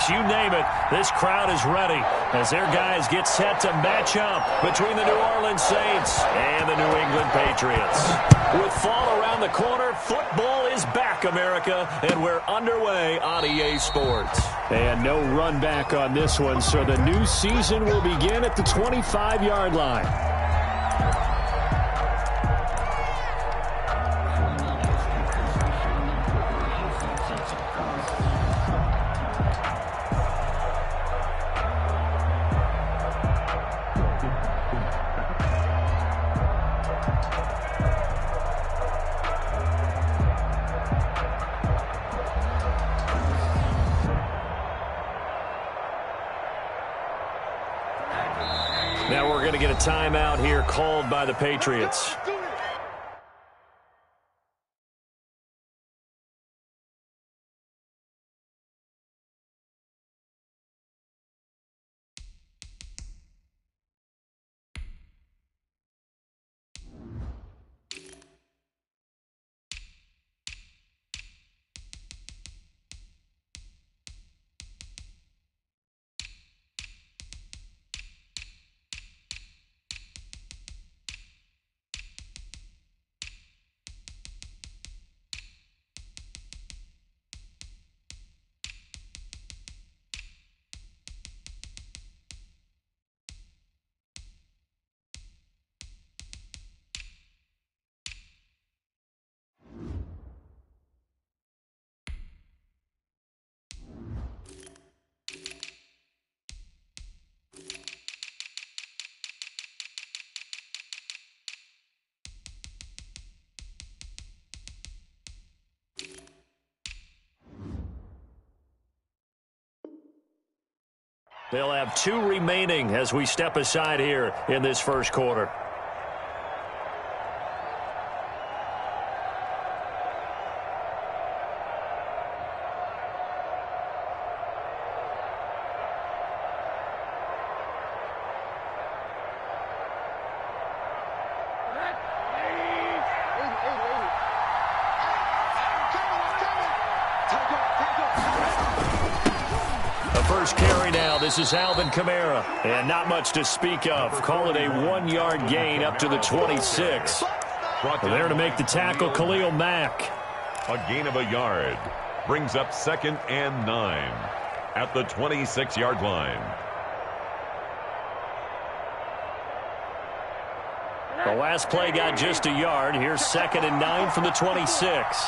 Celtics, you name it, this crowd is ready as their guys get set to match up between the New Orleans Saints and the New England Patriots. With fall around the corner, football is back, America, and we're underway on EA Sports. And no run back on this one, so the new season will begin at the 25-yard line. Now we're going to get a timeout here called by the Patriots. They'll have 2 remaining as we step aside here in this first quarter. First carry now. This is Alvin Kamara. And not much to speak of. Call it a 1-yard gain up to the 26. There to make the tackle, Khalil Mack. A gain of a yard. Brings up 2nd and 9 at the 26-yard line. The last play got just a yard. Here's 2nd and 9 from the 26.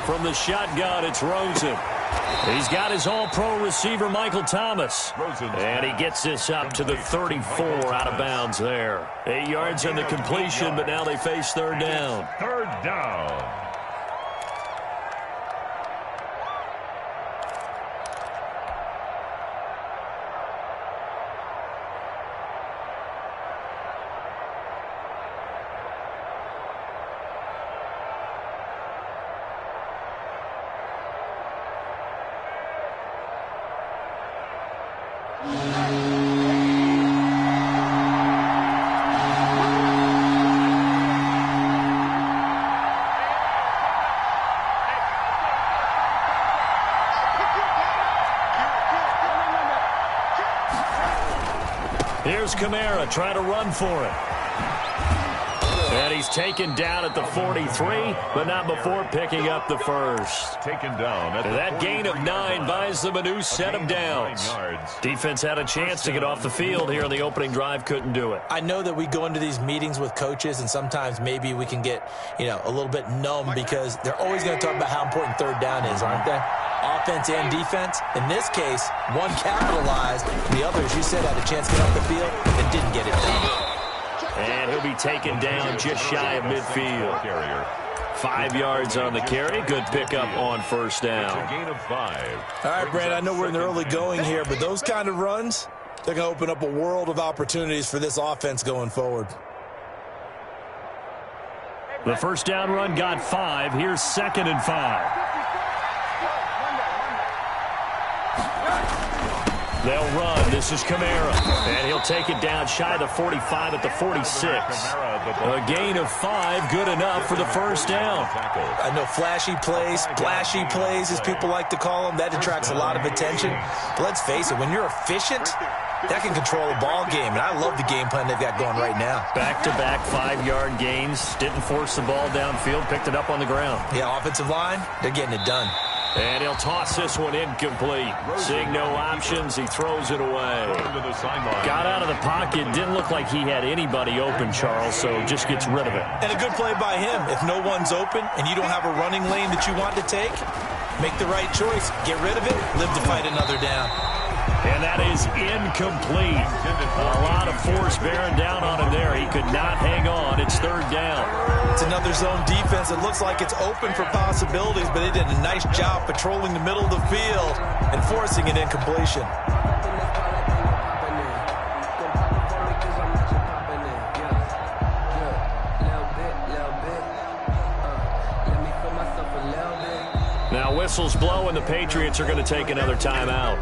From the shotgun, it's Rosen. He's got his all-pro receiver, Michael Thomas. And he gets this up to the 34 out of bounds there. 8 yards on the completion, but now they face 3rd down. 3rd down. Here's Kamara trying to run for it. And he's taken down at the 43, but not before picking up the first. Taken down at that gain of 9 buys them a new set of downs. Defense had a chance to get off the field here on the opening drive, couldn't do it. I know that we go into these meetings with coaches, and sometimes maybe we can get, a little bit numb because they're always going to talk about how important 3rd down is, aren't they? Offense and defense. In this case, one capitalized. The other, as you said, had a chance to get off the field and didn't get it done. And he'll be taken down just shy of midfield. 5 yards on the carry. Good pickup on 1st down. It's a gain of 5. All right, Brad, I know we're in the early going here, but those kind of runs, they're going to open up a world of opportunities for this offense going forward. The 1st down run got 5. Here's 2nd and 5. They'll run. This is Kamara. And he'll take it down shy of the 45 at the 46. A gain of 5, good enough for the first down. I know flashy plays, splashy plays, as people like to call them, that attracts a lot of attention. But let's face it, when you're efficient, that can control a ball game. And I love the game plan they've got going right now. Back-to-back 5-yard gains. Didn't force the ball downfield. Picked it up on the ground. Yeah, offensive line, they're getting it done. And he'll toss this one incomplete. Seeing no options, he throws it away. Got out of the pocket. Didn't look like he had anybody open, Charles, so just gets rid of it. And a good play by him. If no one's open and you don't have a running lane that you want to take, make the right choice. Get rid of it. Live to fight another down. And that is incomplete. A lot of force bearing down on him there. He could not hang on. It's third down. It's another zone defense. It looks like it's open for possibilities, but they did a nice job patrolling the middle of the field and forcing an incompletion. Now whistles blow, and the Patriots are going to take another timeout.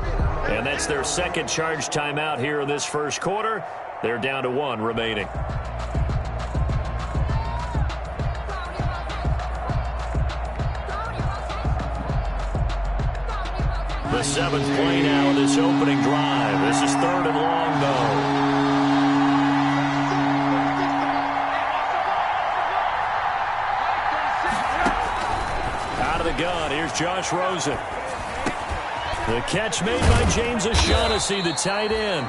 And that's their second charge timeout here in this first quarter. They're down to 1 remaining. The 7th play now of this opening drive. This is 3rd and long, though. Out of the gun, here's Josh Rosen. The catch made by James O'Shaughnessy, the tight end.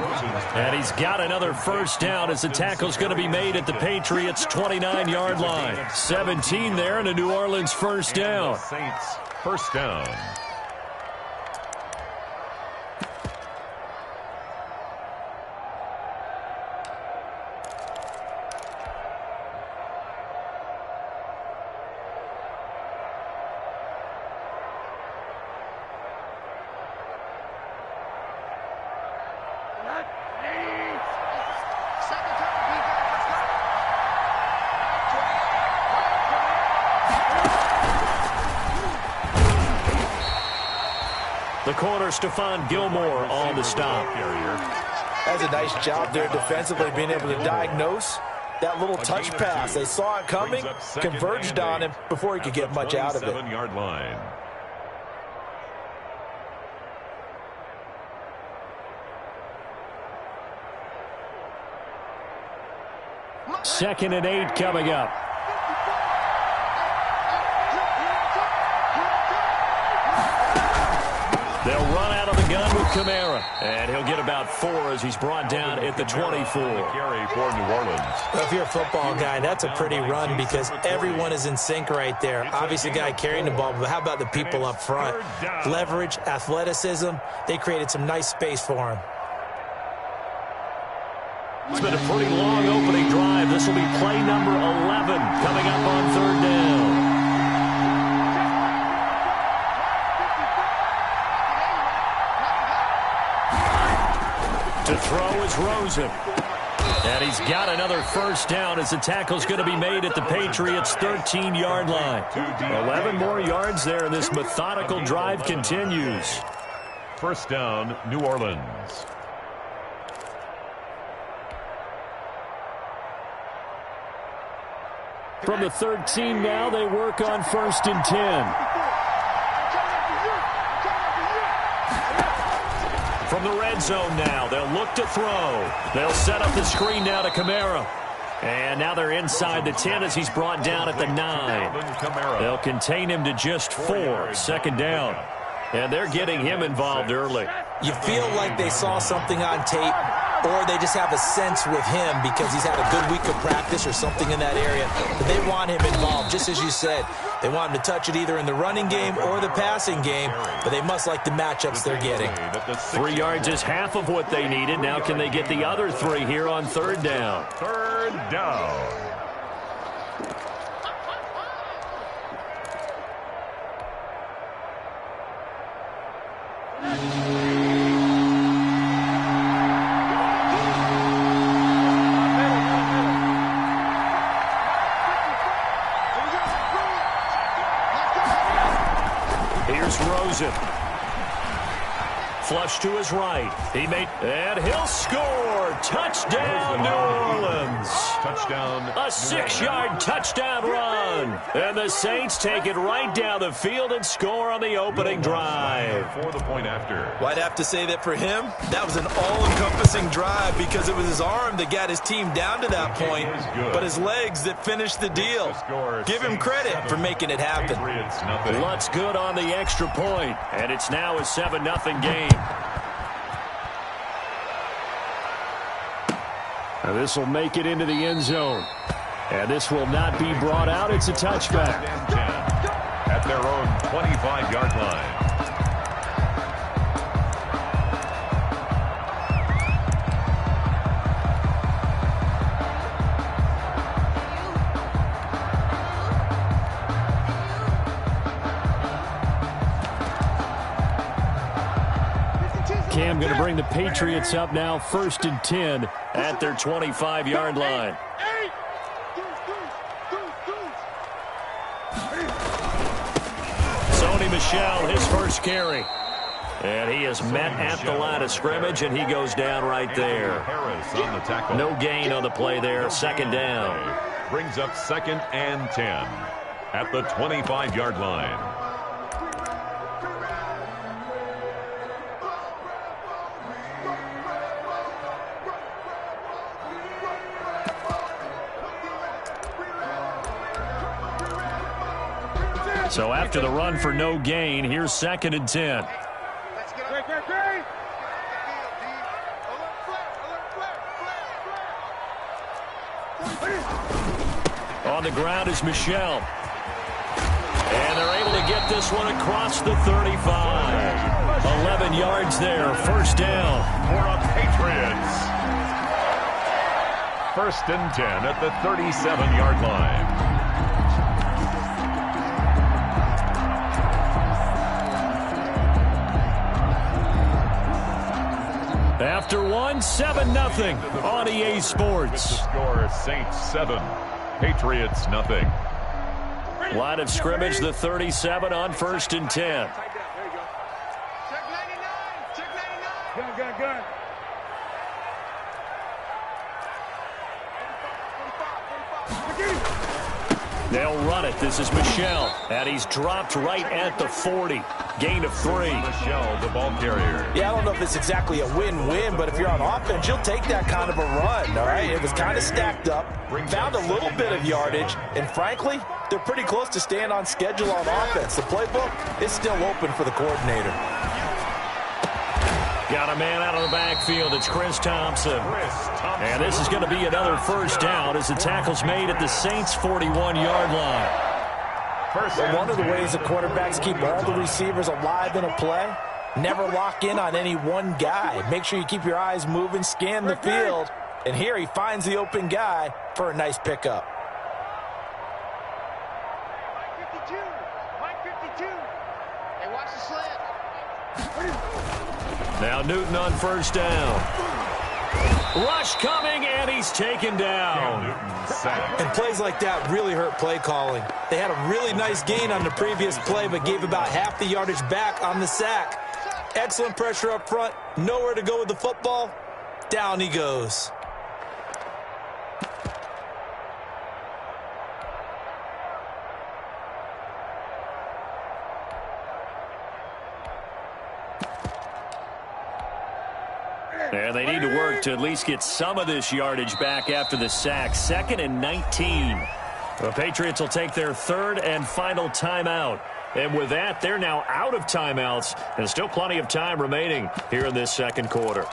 And he's got another first down as the tackle's going to be made at the Patriots' 29-yard line. 17 there and a New Orleans first down. Saints first down. The corner, Stephon Gilmore on the stop. That's a nice job there defensively, being able to diagnose that little touch pass. They saw it coming, converged on him before he could get much out of it. 27-yard line. Second and 8 coming up. They'll run out of the gun with Kamara. And he'll get about 4 as he's brought down at the 24. Carry for New Orleans. Well, if you're a football guy, that's a pretty run because everyone is in sync right there. Obviously, the guy carrying the ball, but how about the people up front? Leverage, athleticism, they created some nice space for him. It's been a pretty long opening drive. This will be play number 11 coming up on 3rd down. To throw is Rosen. And he's got another first down as the tackle's going to be made at the Patriots' 13-yard line. 11 more yards there, and this methodical drive continues. First down, New Orleans. From the 13 now, they work on 1st and 10. From the red zone now, they'll look to throw. They'll set up the screen now to Kamara. And now they're inside the 10 as he's brought down at the 9. They'll contain him to just 4. 2nd down. And they're getting him involved early. You feel like they saw something on tape, or they just have a sense with him because he's had a good week of practice or something in that area. But they want him involved, just as you said. They want him to touch it either in the running game or the passing game, but they must like the matchups they're getting. 3 yards is half of what they needed. Now can they get the other 3 here on 3rd down? 3rd down. flush to his right. And he'll score. Touchdown, New Orleans. Touchdown. A 6-yard touchdown run. And the Saints take it right down the field and score on the opening drive. For the point after. Well, I'd have to say that for him, that was an all-encompassing drive because it was his arm that got his team down to that point, but his legs that finished the deal. Give him credit for making it happen. Lutz good on the extra point, and it's now a 7-0 game. Now this will make it into the end zone. And this will not be brought out. It's a touchback. At their own 25-yard line. Cam going to bring the Patriots up now, 1st and 10 at their 25-yard line. Sony Michel, his first carry. And he is met at the line of scrimmage, and he goes down right there. Harris on the tackle. No gain on the play there, 2nd down. Brings up 2nd and 10 at the 25-yard line. So after the run for no gain, here's 2nd and 10. On the ground is Michel. And they're able to get this one across the 35. 11 yards there, 1st down. For the Patriots. 1st and 10 at the 37-yard line. After one, 7-0 on EA Sports. Score Saints 7, Patriots nothing. Line of scrimmage, the 37 on 1st and 10. Check 99. Check 99. Gun. They'll run it. This is Michel. And he's dropped right at the 40. Gain of 3. Michel, the ball carrier. Yeah, I don't know if it's exactly a win-win, but if you're on offense, you'll take that kind of a run, all right? It was kind of stacked up, found a little bit of yardage, and frankly, they're pretty close to staying on schedule on offense. The playbook is still open for the coordinator. Got a man out of the backfield. It's Chris Thompson. And this is going to be another 1st down as the tackle's made at the Saints' 41-yard line. Well, one of the ways the quarterbacks keep all the receivers alive in a play, never lock in on any one guy. Make sure you keep your eyes moving, scan the field. And here he finds the open guy for a nice pickup. Mike 52. Hey, watch the slant. Now Newton on 1st down. Rush coming, and he's taken down. And plays like that really hurt play calling. They had a really nice gain on the previous play, but gave about half the yardage back on the sack. Excellent pressure up front. Nowhere to go with the football. Down he goes. And they need to work to at least get some of this yardage back after the sack. 2nd and 19. The Patriots will take their 3rd and final timeout. And with that, they're now out of timeouts. And still plenty of time remaining here in this 2nd quarter.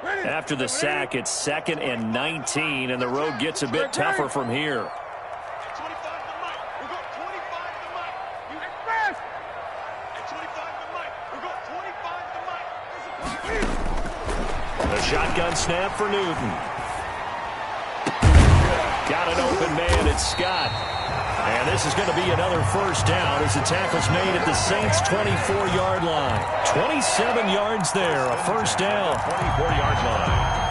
After the sack, it's 2nd and 19. And the road gets a bit tougher from here. Shotgun snap for Newton. Got an open man, it's Scott. And this is going to be another 1st down as the tackle's made at the Saints' 24-yard line. 27 yards there, a 1st down. 24-yard line.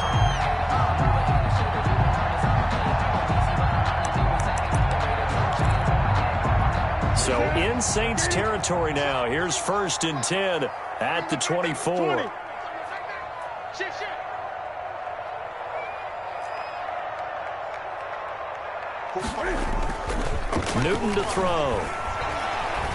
So in Saints territory now. Here's 1st and 10 at the 24. Newton to throw.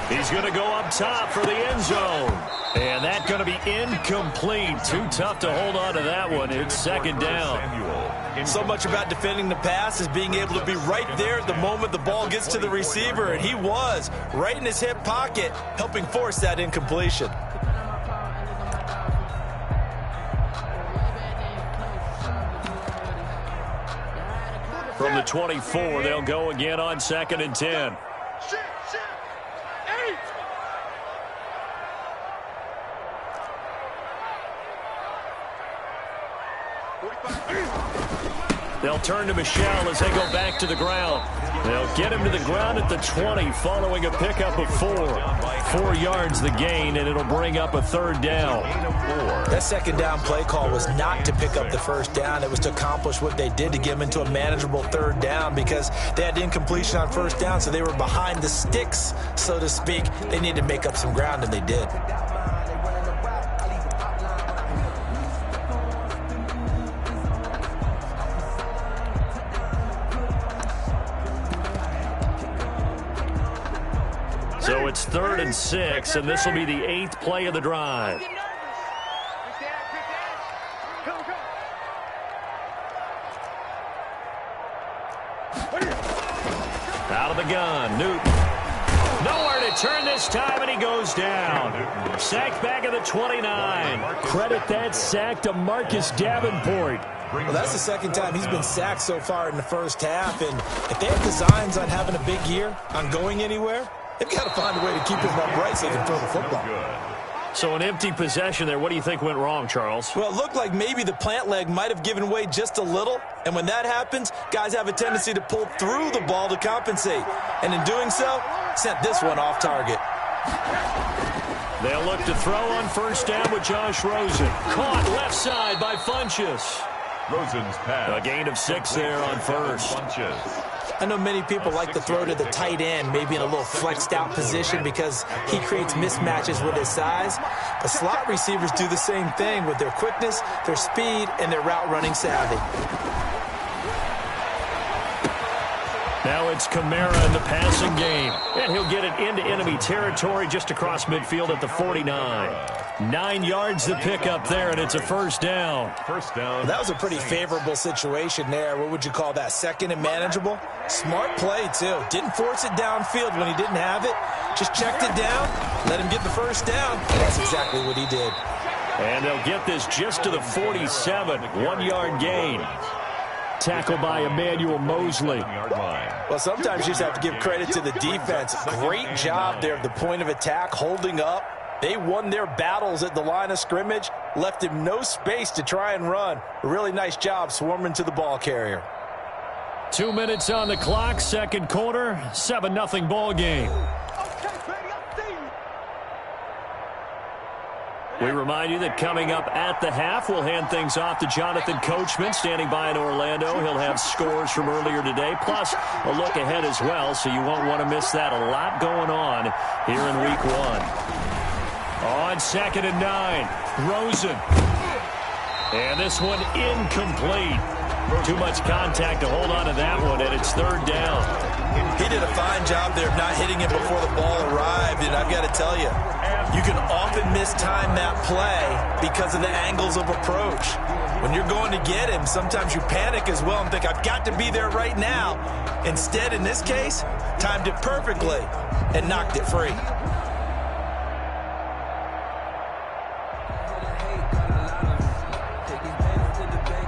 He's going to go up top for the end zone. And that's going to be incomplete. Too tough to hold on to that one. It's 2nd down. So much about defending the pass is being able to be right there at the moment the ball gets to the receiver. And he was right in his hip pocket, helping force that incompletion. From the 24, they'll go again on 2nd and 10. They'll turn to Michel as they go back to the ground. They'll get him to the ground at the 20 following a pickup of 4. 4 yards the gain, and it'll bring up a 3rd down. That 2nd down play call was not to pick up the 1st down. It was to accomplish what they did to get them into a manageable 3rd down because they had incompletion on 1st down, so they were behind the sticks, so to speak. They needed to make up some ground, and they did. So it's 3rd and 6, and this will be the 8th play of the drive. Out of the gun, Newton. Nowhere to turn this time, and he goes down. Sacked back at the 29. Credit that sack to Marcus Davenport. Well, that's the 2nd time he's been sacked so far in the 1st half, and if they have designs on having a big year, on going anywhere, they've got to find a way to keep him upright so they can throw the football. So an empty possession there. What do you think went wrong, Charles? Well, it looked like maybe the plant leg might have given way just a little. And when that happens, guys have a tendency to pull through the ball to compensate. And in doing so, sent this one off target. They'll look to throw on 1st down with Josh Rosen. Caught left side by Funchess. Rosen's pass. A gain of 6 there on 1st. I know many people like to throw to the tight end, maybe in a little flexed out position because he creates mismatches with his size. But slot receivers do the same thing with their quickness, their speed, and their route running savvy. Now it's Kamara in the passing game. And he'll get it into enemy territory just across midfield at the 49. 9 yards to pick up there, and it's a 1st down. Well, that was a pretty favorable situation there. What would you call that? 2nd and manageable? Smart play, too. Didn't force it downfield when he didn't have it. Just checked it down, let him get the 1st down. And that's exactly what he did. And they'll get this just to the 47. 1-yard gain. Tackled by Emmanuel Mosley. Well, sometimes you just have to give credit to the defense. Great job there at the point of attack, holding up. They won their battles at the line of scrimmage, left him no space to try and run. A really nice job swarming to the ball carrier. 2 minutes on the clock, 2nd quarter, 7-0 ball game. We remind you that coming up at the half, we'll hand things off to Jonathan Coachman, standing by in Orlando. He'll have scores from earlier today, plus a look ahead as well, so you won't want to miss that. A lot going on here in Week 1. On 2nd and 9, Rosen. And this one incomplete. Too much contact to hold on to that one, and it's 3rd down. He did a fine job there of not hitting it before the ball arrived, and I've got to tell you, you can often mistime that play because of the angles of approach. When you're going to get him, sometimes you panic as well and think, I've got to be there right now. Instead, in this case, timed it perfectly and knocked it free.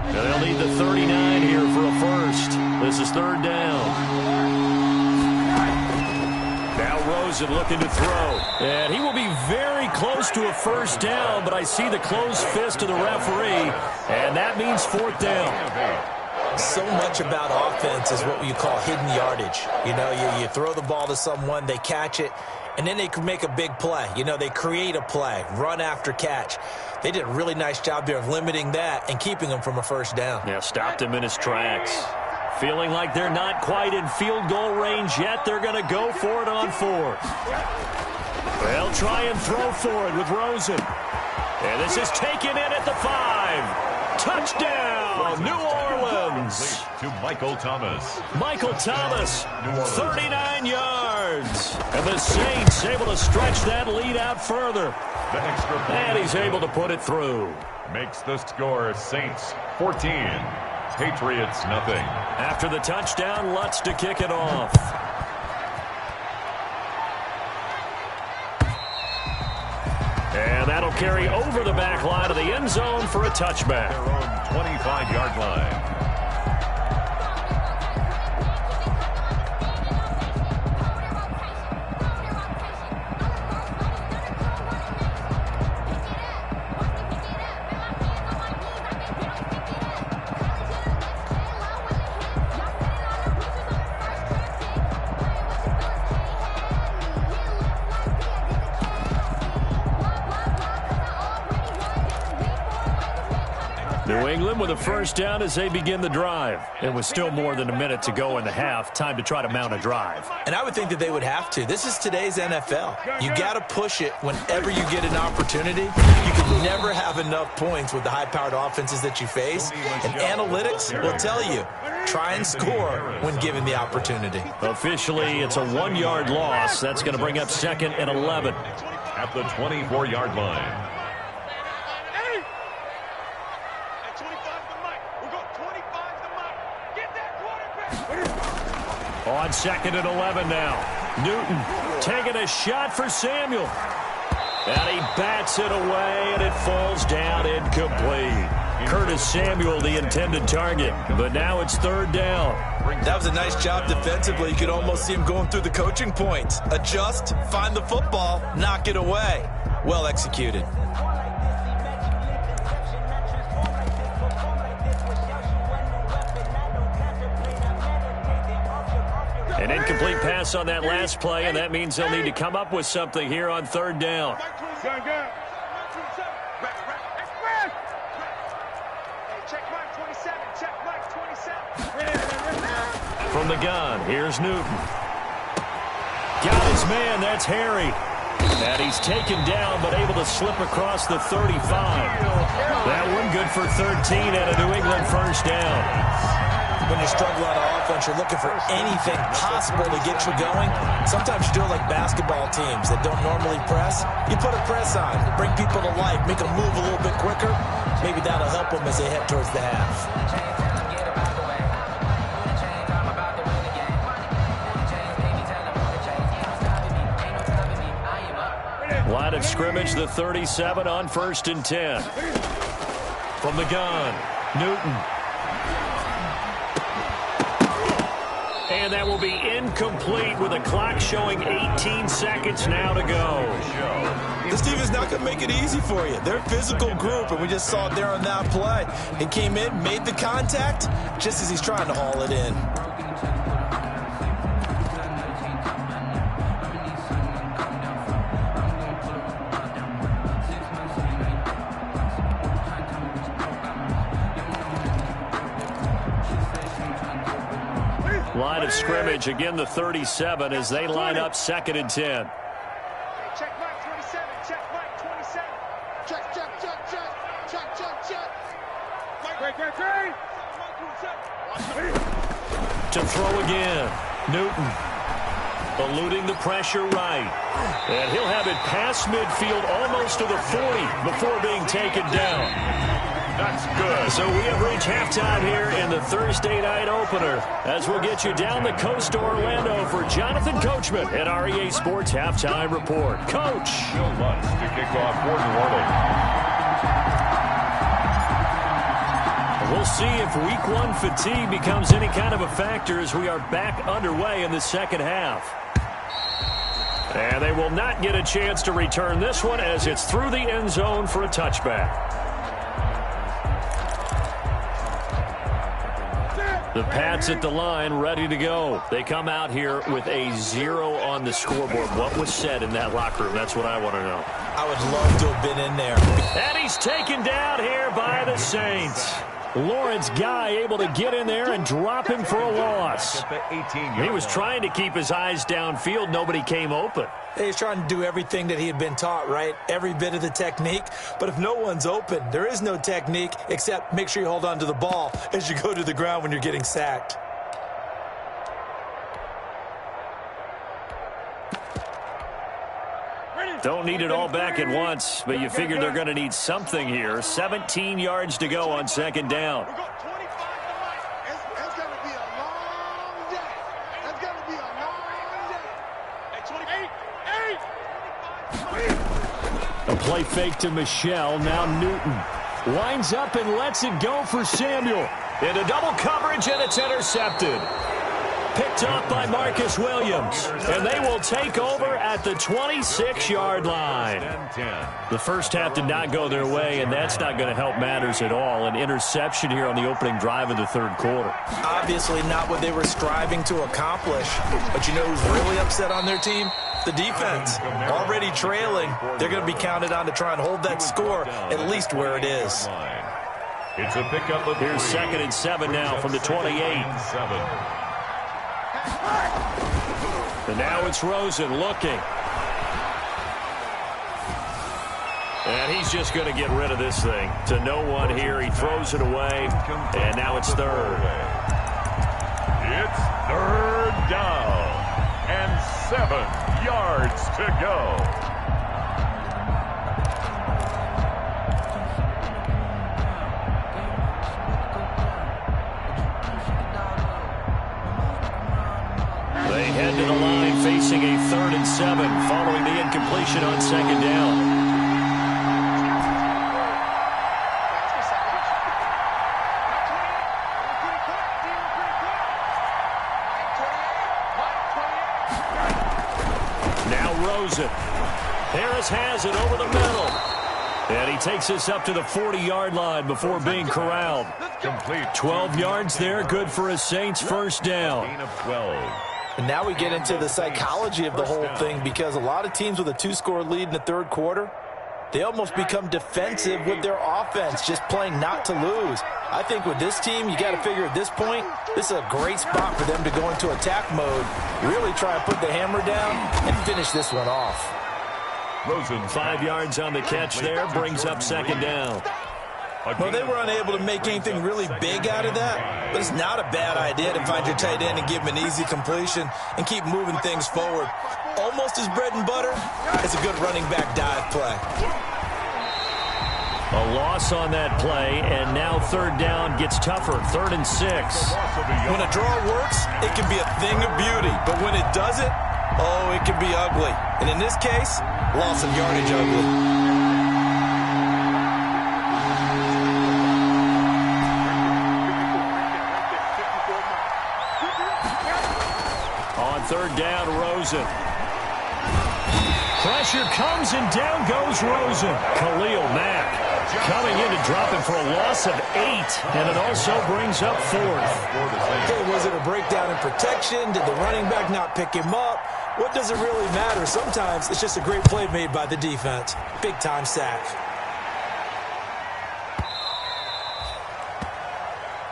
They'll need the 39 here for a 1st. This is 3rd down. Now Rosen looking to throw. And he will be very close to a 1st down, but I see the closed fist of the referee, and that means 4th down. So much about offense is what you call hidden yardage. You know, you throw the ball to someone, they catch it, and then they can make a big play. You know, they create a play, run after catch. They did a really nice job there of limiting that and keeping him from a 1st down. Yeah, stopped him in his tracks. Feeling like they're not quite in field goal range yet. They're going to go for it on 4th. They'll try and throw for it with Rosen. And this is taken in at the 5. Touchdown, New Orleans. To Michael Thomas. Michael Thomas, 39 yards. And the Saints able to stretch that lead out further. The extra point. And he's able to put it through. Makes the score Saints 14. Patriots nothing. After the touchdown, Lutz to kick it off. And that'll carry over the back line of the end zone for a touchback. Their own 25-yard line. New England with a first down as they begin the drive. And with still more than a minute to go in the half, time to try to mount a drive. And I would think that they would have to. This is today's NFL. You got to push it whenever you get an opportunity. You can never have enough points with the high-powered offenses that you face. And analytics will tell you, try and score when given the opportunity. Officially, it's a 1-yard loss. That's going to bring up 2nd and 11. At the 24-yard line. On 2nd and 11 now. Newton taking a shot for Samuel. And he bats it away, and it falls down incomplete. Curtis Samuel, the intended target. But now it's 3rd down. That was a nice job defensively. You could almost see him going through the coaching points. Adjust, find the football, knock it away. Well executed. An incomplete pass on that last play, and that means they'll need to come up with something here on 3rd down. From the gun, here's Newton. Got his man, that's Harry. And he's taken down, but able to slip across the 35. That one good for 13 and a New England first down. When you're struggling on offense, you're looking for anything possible to get you going. Sometimes you do it like basketball teams that don't normally press. You put a press on, bring people to life, make them move a little bit quicker. Maybe that'll help them as they head towards the half. Line of scrimmage, the 37 on 1st and 10. From the gun, Newton. And that will be incomplete with a clock showing 18 seconds now to go. This team is not going to make it easy for you. They're a physical group, and we just saw it there on that play. He came in, made the contact, just as he's trying to haul it in. Line of scrimmage, again the 37 as they line up 2nd and 10. Check mark 27, check mark 27. Check, check, check, check, check, check, check. To throw again, Newton eluding the pressure right. And he'll have it past midfield almost to the 40 before being taken down. That's good. So we have reached halftime here in the Thursday night opener as we'll get you down the coast to Orlando for Jonathan Coachman at our EA Sports Halftime Report. Coach. Bill Lutz to kick off for New Orleans. We'll see if Week 1 fatigue becomes any kind of a factor as we are back underway in the second half. And they will not get a chance to return this one as it's through the end zone for a touchback. The Pats at the line, ready to go. They come out here with a 0 on the scoreboard. What was said in that locker room? That's what I want to know. I would love to have been in there. And he's taken down here by the Saints. Lawrence Guy able to get in there and drop him for a loss. He was trying to keep his eyes downfield. Nobody came open. He's trying to do everything that he had been taught, right? Every bit of the technique. But if no one's open, there is no technique except make sure you hold on to the ball as you go to the ground when you're getting sacked. Don't need it all back at once, but you figure they're going to need something here. 17 yards to go on second down. We've got 25 to make. It's going to be a long day. It's going to be a long day. 28. A play fake to Michelle. Now Newton lines up and lets it go for Samuel. Into double coverage, and it's intercepted. Picked up by Marcus Williams, and they will take over at the 26-yard line. The first half did not go their way, and that's not going to help matters at all. An interception here on the opening drive of the third quarter. Obviously not what they were striving to accomplish. But you know who's really upset on their team? The defense. Already trailing. They're going to be counted on to try and hold that score at least where it is. It's a pickup of Here's 2nd and 7 now from the 28. And now it's Rosen looking. And he's just going to get rid of this thing. To no one here. He throws it away. And now it's third. It's third down. And 7 yards to go. They head to the line facing a 3rd and 7 following the incompletion on second down. Now Rosen. Harris has it over the middle. And he takes this up to the 40-yard line before being corralled. Complete. 12 yards there, good for a Saints first down. Gain of 12. And now we get into the psychology of the whole thing, because a lot of teams with a 2-score lead in the third quarter, they almost become defensive with their offense, just playing not to lose. I think with this team, you got to figure at this point, this is a great spot for them to go into attack mode, really try and put the hammer down and finish this one off. Rosen 5 yards on the catch there, brings up second down. Well, they were unable to make anything really big out of that, but it's not a bad idea to find your tight end and give him an easy completion and keep moving things forward. Almost as bread and butter as a good running back dive play. A loss on that play, and now third down gets tougher, 3rd and 6. When a draw works, it can be a thing of beauty, but when it doesn't, oh, it can be ugly. And in this case, loss of yardage ugly. Third down, Rosen. Pressure comes, and down goes Rosen. Khalil Mack coming in to drop him for a loss of 8, and it also brings up 4th. Okay, was it a breakdown in protection? Did the running back not pick him up? What does it really matter? Sometimes it's just a great play made by the defense. Big-time sack.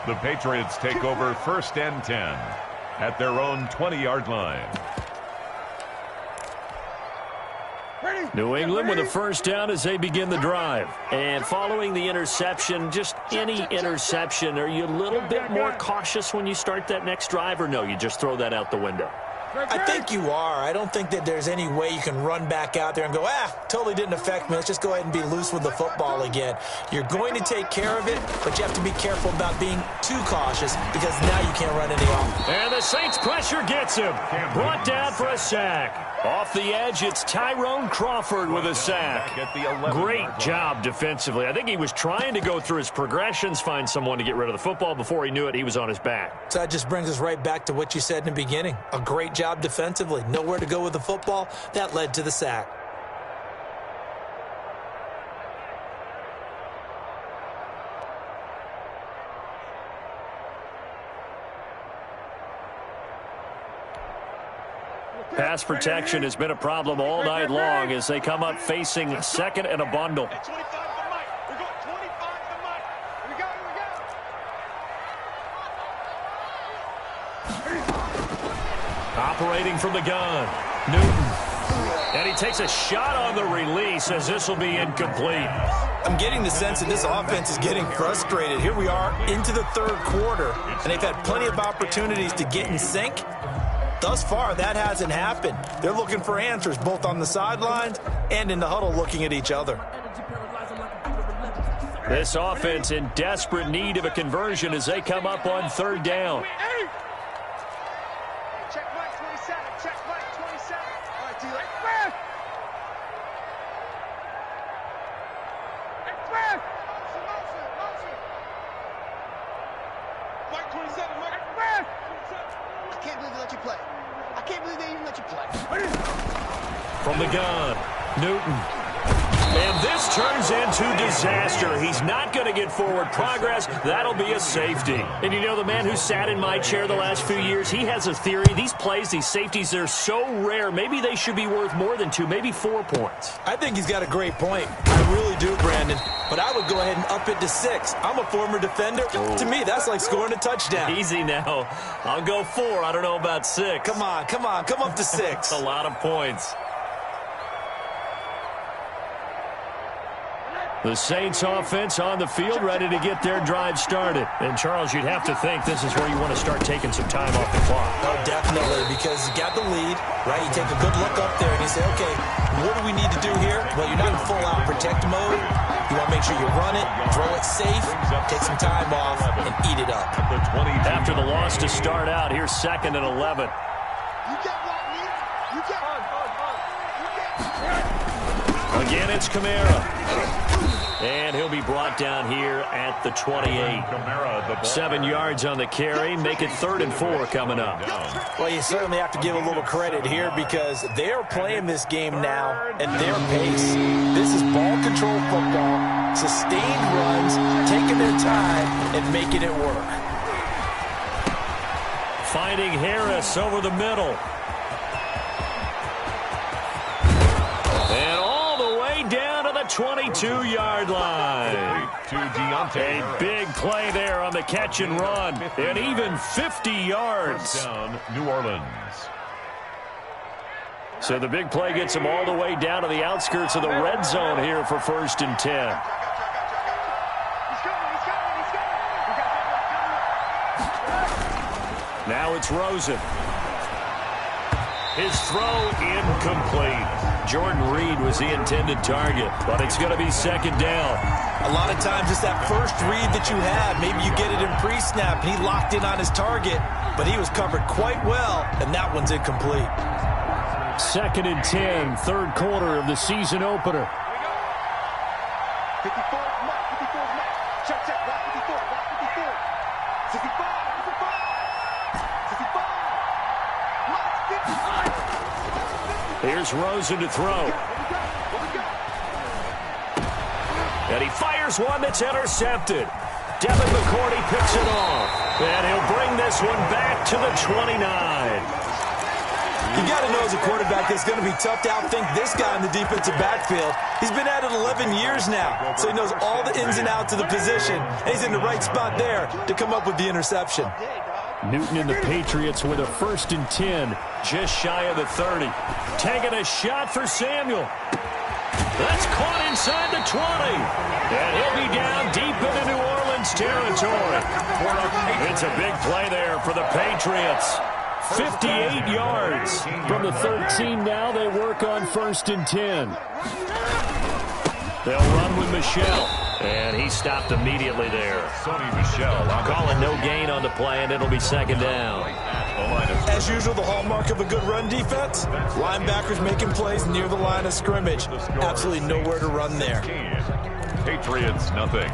The Patriots take over 1st and 10 at their own 20-yard line. New England with a first down as they begin the drive. And following the interception, just any interception, are you a little bit more cautious when you start that next drive, or no, you just throw that out the window? I think you are. I don't think that there's any way you can run back out there and go, totally didn't affect me. Let's just go ahead and be loose with the football again. You're going to take care of it, but you have to be careful about being too cautious, because now you can't run any off. And the Saints pressure gets him. Brought down for a sack. Off the edge, it's Tyrone Crawford with a sack. Great job defensively. I think he was trying to go through his progressions, find someone to get rid of the football. Before he knew it, he was on his back. So that just brings us right back to what you said in the beginning. A great job defensively. Nowhere to go with the football. That led to the sack. Pass protection has been a problem all night long as they come up facing 2nd and a bundle. Operating from the gun, Newton. And he takes a shot on the release as this will be incomplete. I'm getting the sense that this offense is getting frustrated. Here we are into the third quarter, and they've had plenty of opportunities to get in sync. Thus far, that hasn't happened. They're looking for answers both on the sidelines and in the huddle looking at each other. This offense in desperate need of a conversion as they come up on third down. Check Mike 27. Check Mike 27. All right, D-Line. Mike 27. Mike. I can't believe they let you play. I can't believe they even let you play. From the gun, Newton. And this turns into disaster. He's not going to get forward progress. That'll be a safety. And you know, the man who sat in my chair the last few years, he has a theory. These plays, these safeties, they're so rare. Maybe they should be worth more than 2, maybe 4 points. I think he's got a great point. I really do, Brandon. But I would go ahead and up it to 6. I'm a former defender. To me, that's like scoring a touchdown. Easy now. I'll go 4. I don't know about 6. Come on. Come up to 6. A lot of points. The Saints offense on the field, ready to get their drive started. And, Charles, you'd have to think this is where you want to start taking some time off the clock. Oh, definitely, because you got the lead, right? You take a good look up there and you say, okay, what do we need to do here? Well, you're not in full-out protect mode. You want to make sure you run it, throw it safe, take some time off, and eat it up. After the loss to start out, here's 2nd and 11. You get what, Lee? You get Again, it's Kamara. And he'll be brought down here at the 28. 7 yards on the carry. Make it 3rd and 4 coming up. Well, you certainly have to give a little credit here because they're playing this game now at their pace. This is ball control football, sustained runs, taking their time and making it work. Finding Harris over the middle. And all the way down to the 22-yard line. A big play there on the catch and run. And even 50 yards. Down, New Orleans. So the big play gets him all the way down to the outskirts of the red zone here for 1st and 10. Now it's Rosen. His throw incomplete. Jordan Reed was the intended target, but it's going to be 2nd down. A lot of times it's that first read that you have. Maybe you get it in pre-snap, and he locked in on his target, but he was covered quite well, and that one's incomplete. 2nd and 10, 3rd quarter of the season opener. 54, Mike, 54, Mike. Check, Rock 54, Rock 54. 65, 55. 65. Mike, 55. Here's Rosen to throw. And he fires one that's intercepted. Devin McCourty picks it off. And he'll bring this one back to the 29. You got to know as a quarterback it's going to be tough to outthink this guy in the defensive backfield. He's been at it 11 years now, so he knows all the ins and outs of the position, and he's in the right spot there to come up with the interception. Newton and the Patriots with a 1st and 10, just shy of the 30. Taking a shot for Samuel. That's caught inside the 20. And he'll be down deep into New Orleans territory. It's a big play there for the Patriots. 58 yards from the 13 now. They work on 1st and 10. They'll run with Michel. And he stopped immediately there. Sony Michel. Calling no gain on the play, and it'll be 2nd down. As usual, the hallmark of a good run defense, linebackers making plays near the line of scrimmage. Absolutely nowhere to run there. Patriots, nothing.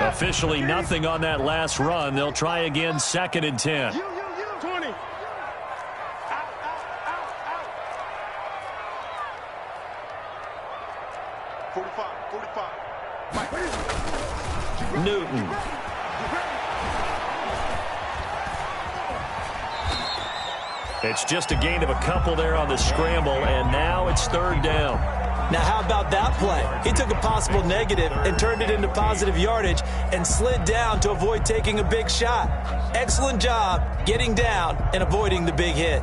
Officially nothing on that last run. They'll try again, 2nd and 10. 20. Out. 45. Newton. It's just a gain of a couple there on the scramble, and now it's 3rd down. Now, how about that play? He took a possible negative and turned it into positive yardage and slid down to avoid taking a big shot. Excellent job getting down and avoiding the big hit.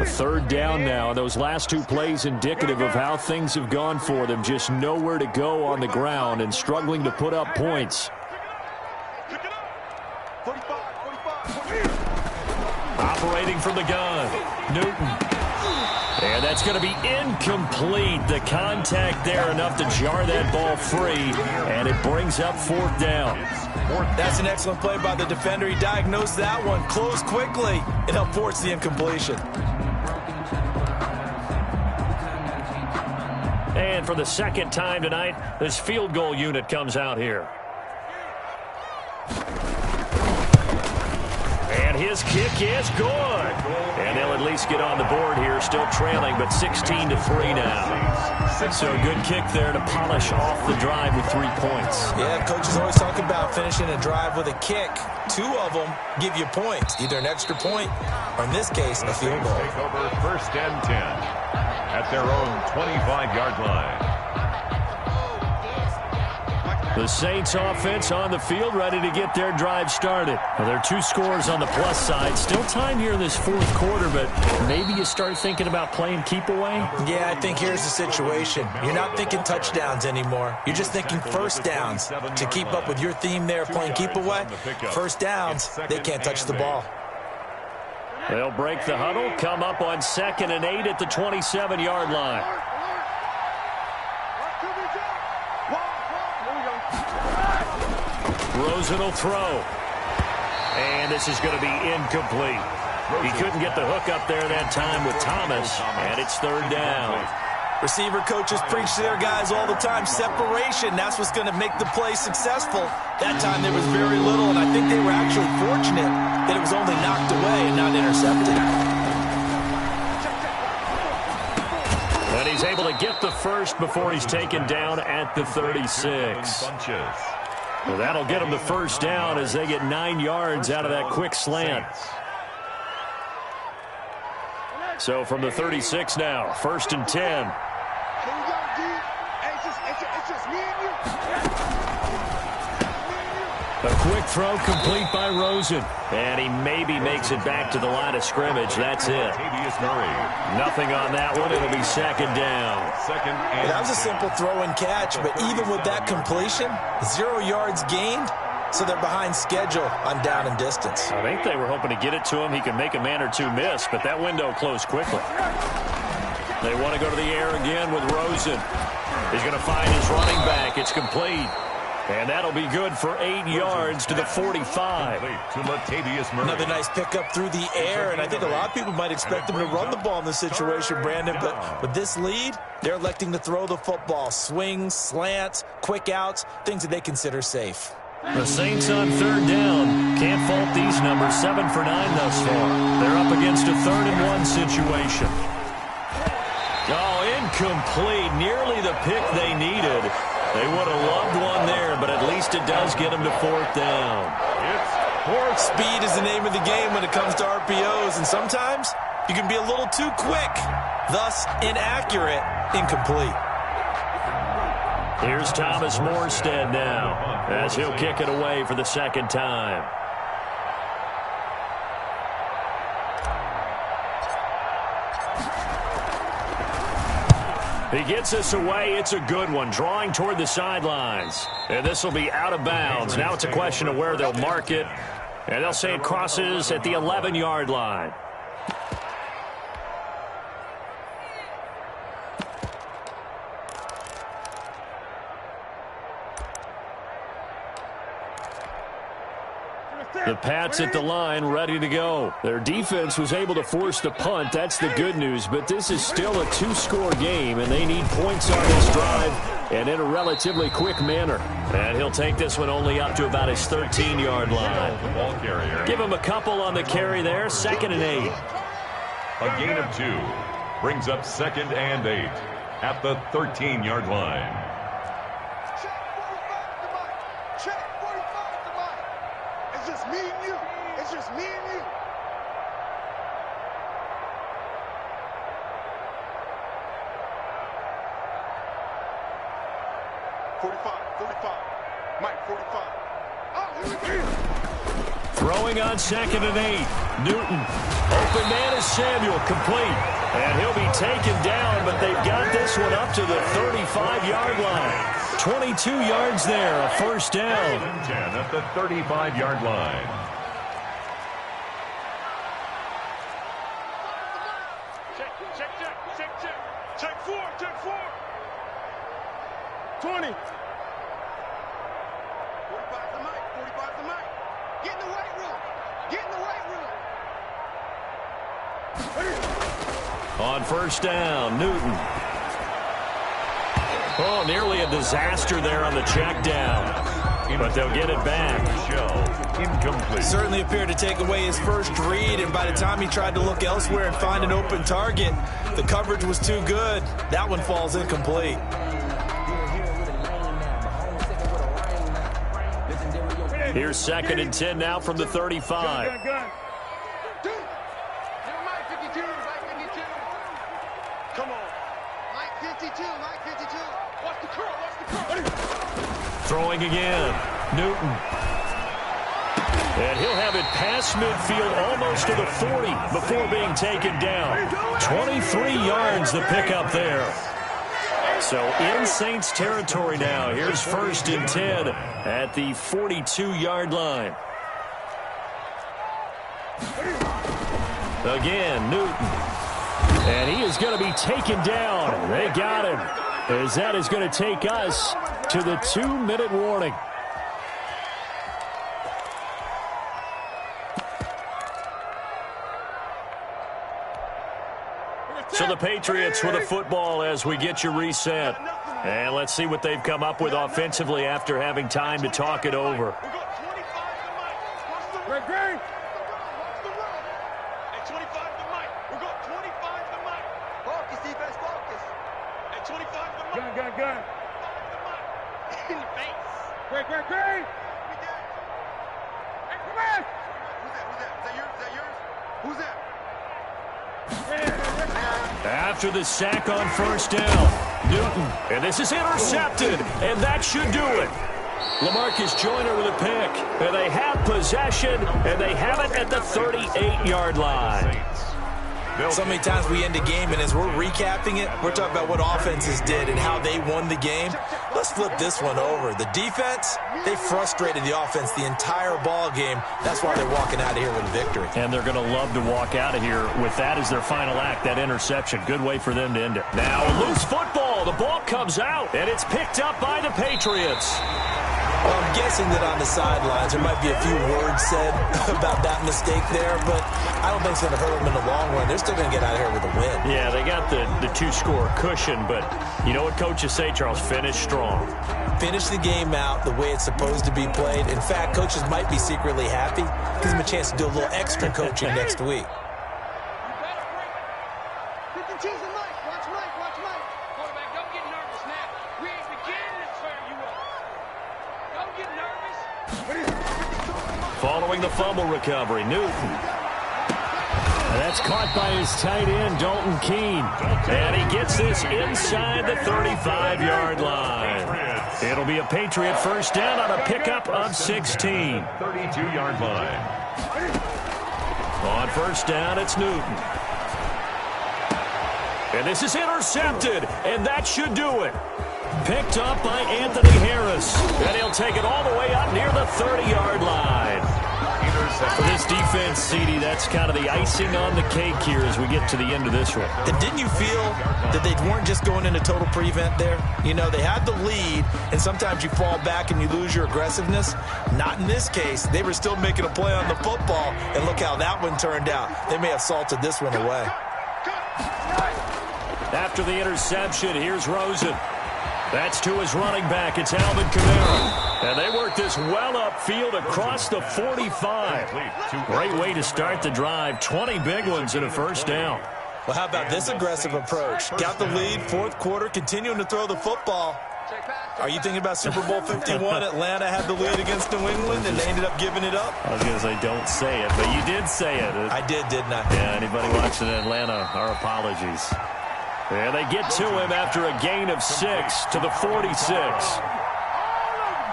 Third down now, and those last two plays indicative of how things have gone for them. Just nowhere to go on the ground and struggling to put up points. Operating from the gun, Newton. And that's going to be incomplete. The contact there enough to jar that ball free, and it brings up fourth down. That's an excellent play by the defender. He diagnosed that one, closed quickly, and helped force the incompletion. And for the second time tonight, this field goal unit comes out here. And his kick is good. And they'll at least get on the board here, still trailing, but 16-3 now. So a good kick there to polish off the drive with 3 points. Yeah, coaches always talk about finishing a drive with a kick. 2 of them give you points, either an extra point or, in this case, a field goal. Take over first and 10 at their own 25-yard line. The Saints offense on the field, ready to get their drive started. Now, there are 2 scores on the plus side. Still time here in this fourth quarter, but maybe you start thinking about playing keep away? Yeah, I think here's the situation. You're not thinking touchdowns anymore. You're just thinking first downs. To keep up with your theme there, playing keep away, first downs, they can't touch the ball. They'll break the huddle, come up on 2nd and 8 at the 27-yard line. Rosen will throw. And this is going to be incomplete. He couldn't get the hook up there that time with Thomas, and it's third down. Receiver coaches preach to their guys all the time. Separation, that's what's going to make the play successful. That time there was very little, and I think they were actually fortunate that it was only knocked away and not intercepted. And he's able to get the first before he's taken down at the 36. Well, that'll get them the first down as they get 9 yards out of that quick slant. So from the 36 now, 1st and 10. A quick throw complete by Rosen. And he maybe makes it back to the line of scrimmage. That's it. Nothing on that one. It'll be 2nd down. That was a simple throw and catch, but even with that completion, 0 yards gained, so they're behind schedule on down and distance. I think they were hoping to get it to him. He could make a man or 2 miss, but that window closed quickly. They want to go to the air again with Rosen. He's going to find his running back. It's complete. And that'll be good for 8 yards to the 45. Another nice pickup through the air, and I think a lot of people might expect them to run the ball in this situation, Brandon, but with this lead, they're electing to throw the football. Swings, slants, quick outs, things that they consider safe. The Saints on 3rd down. Can't fault these numbers. 7 for 9 thus far. They're up against a 3rd and 1 situation. Oh, incomplete. Nearly the pick they needed. They would have loved one there, but at least it does get them to 4th down. Speed is the name of the game when it comes to RPOs, and sometimes you can be a little too quick, thus inaccurate, incomplete. Here's Thomas Morstead now as he'll kick it away for the 2nd time. He gets us away. It's a good one. Drawing toward the sidelines. And this will be out of bounds. Now it's a question of where they'll mark it. And they'll say it crosses at the 11-yard line. The Pats at the line, ready to go. Their defense was able to force the punt. That's the good news. But this is still a 2-score game, and they need points on this drive and in a relatively quick manner. And he'll take this one only up to about his 13-yard line. Give him a couple on the carry there. 2nd and 8. A gain of 2 brings up 2nd and 8 at the 13-yard line. Just me and you. Throwing on 2nd and 8. Newton. Open man is Samuel. Complete. And he'll be taken down, but they've got this one up to the 35-yard line. 22 yards there, a first down. 10 at the 35-yard line. Check four. 20. 45 the mic. Get in the weight room. On first down, Newton. Oh, nearly a disaster there on the check down. But they'll get it back. Incomplete. Certainly appeared to take away his first read, and by the time he tried to look elsewhere and find an open target, the coverage was too good. That one falls incomplete. Here's 2nd and 10 now from the 35. Come on. Mike 52. Watch the curl. Throwing again. Newton. And he'll have it past midfield almost to the 40 before being taken down. 23 yards the pickup there. So in Saints territory now. Here's 1st and 10 at the 42-yard line. Again, Newton. And he is going to be taken down. They got him. As that is going to take us to the 2-minute warning. So the Patriots with a football as we get you reset. And let's see what they've come up with offensively after having time to talk it over. Gun. In the face. Great. Hey, come on. Who's that? After the sack on first down, Newton. And this is intercepted, and that should do it. LaMarcus Joyner with a pick. And they have possession, and they have it at the 38-yard line. So many times we end a game, and as we're recapping it, we're talking about what offenses did and how they won the game. Let's flip this one over. The defense, they frustrated the offense the entire ball game. That's why they're walking out of here with a victory. And they're going to love to walk out of here with that as their final act, that interception. Good way for them to end it. Now, loose football. The ball comes out, and it's picked up by the Patriots. Well, I'm guessing that on the sidelines there might be a few words said about that mistake there, but I don't think it's going to hurt them in the long run. They're still going to get out of here with a win. Yeah, they got the two-score cushion, but you know what coaches say, Charles? Finish strong. Finish the game out the way it's supposed to be played. In fact, coaches might be secretly happy. Gives them a chance to do a little extra coaching next week. Following the fumble recovery, Newton. And that's caught by his tight end, Dalton Keene. And he gets this inside the 35-yard line. It'll be a Patriot first down on a pickup of 16. 32-yard line. On first down, it's Newton. And this is intercepted, and that should do it. Picked up by Anthony Harris. And he'll take it all the way up near the 30-yard line. For this defense, CD, that's kind of the icing on the cake here as we get to the end of this one. And didn't you feel that they weren't just going into total prevent there? You know, they had the lead, and sometimes you fall back and you lose your aggressiveness. Not in this case. They were still making a play on the football, and look how that one turned out. They may have salted this one away. After the interception, here's Rosen. That's to his running back. It's Alvin Kamara. And they work this well upfield across the 45. Great way to start the drive. 20 big ones and a first down. Well, how about this aggressive approach? Got the lead, fourth quarter, continuing to throw the football. Are you thinking about Super Bowl 51? Atlanta had the lead against New England, and they ended up giving it up? I was going to say don't say it, but you did say it. I did, didn't I? Yeah, anybody watching Atlanta, our apologies. And they get to him after a gain of 6 to the 46.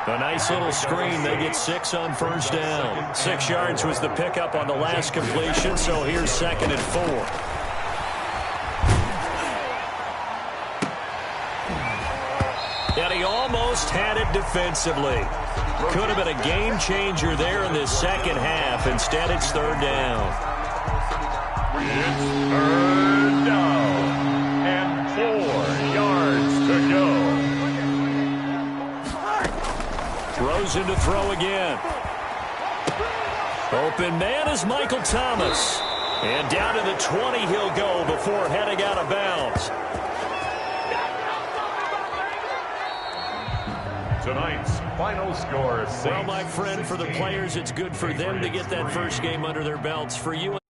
A nice little screen. They get 6 on first down. 6 yards was the pickup on the last completion, so here's 2nd and 4. And he almost had it defensively. Could have been a game changer there in the second half. Instead, it's 3rd down. It's 3rd down and 4 yards to go. Rosen to throw again. Open man is Michael Thomas. And down to the 20 he'll go before heading out of bounds. Tonight's final score, Well, my friend, for the players, it's good for them to get that first game under their belts. For you